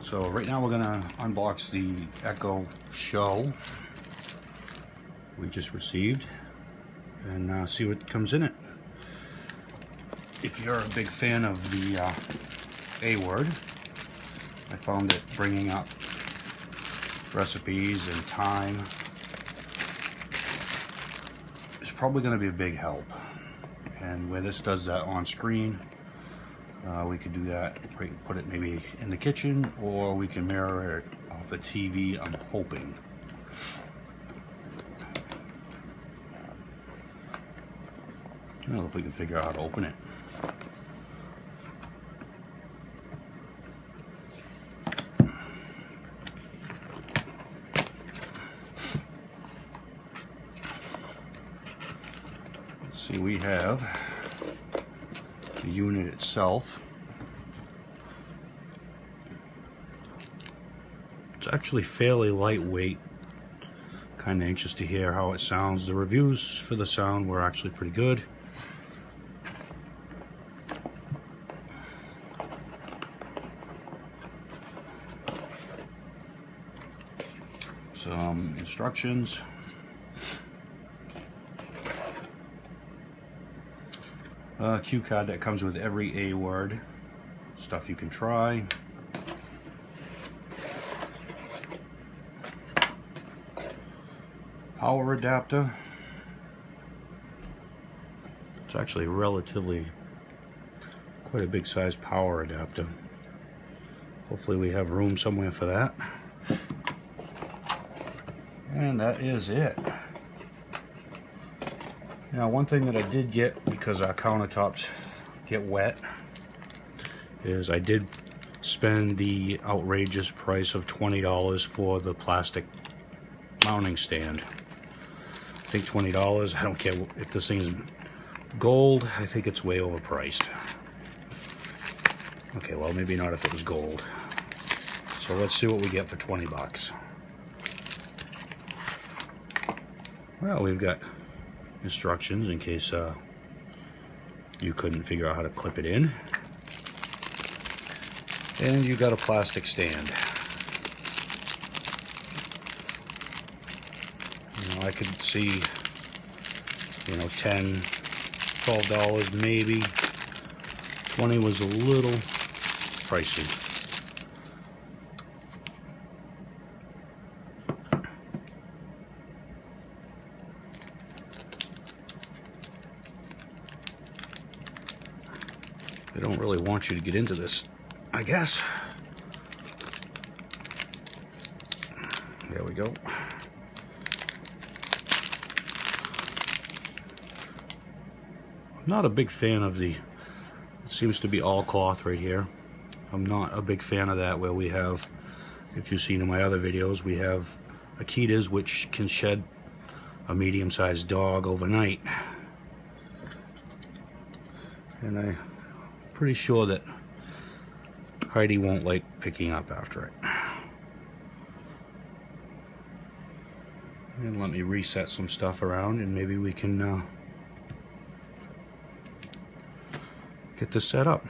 So right now we're gonna unbox the Echo Show we just received and see what comes in it. If you're a big fan of the A-Word, I found it bringing up recipes and time is probably going to be a big help. And where this does that on screen, we could do that, put it maybe in the kitchen, or we can mirror it off the TV, I'm hoping. I don't know if we can figure out how to open it. Let's see, we have the unit itself. It's actually fairly lightweight. Kind of anxious to hear how it sounds. The reviews for the sound were actually pretty good. Some instructions. Cue card that comes with every A-Word. Stuff you can try. Power adapter. It's actually relatively quite a big size power adapter. Hopefully we have room somewhere for that. And that is it. Now, one thing that I did get, because our countertops get wet, is I did spend the outrageous price of $20 for the plastic mounting stand. I think $20. I don't care if this thing is gold. I think it's way overpriced. Okay, well, maybe not if it was gold. So let's see what we get for 20 bucks. Well, we've got instructions in case you couldn't figure out how to clip it in. And you got a plastic stand. You know, I could see, you know, $10, $12 maybe. 20 was a little pricey. They don't really want you to get into this, I guess. There we go. I'm not a big fan of the, it seems to be all cloth right here. I'm not a big fan of that, where we have, if you've seen in my other videos, we have Akitas which can shed a medium-sized dog overnight. And I'm pretty sure that Heidi won't like picking up after it. And let me reset some stuff around and maybe we can get this set up.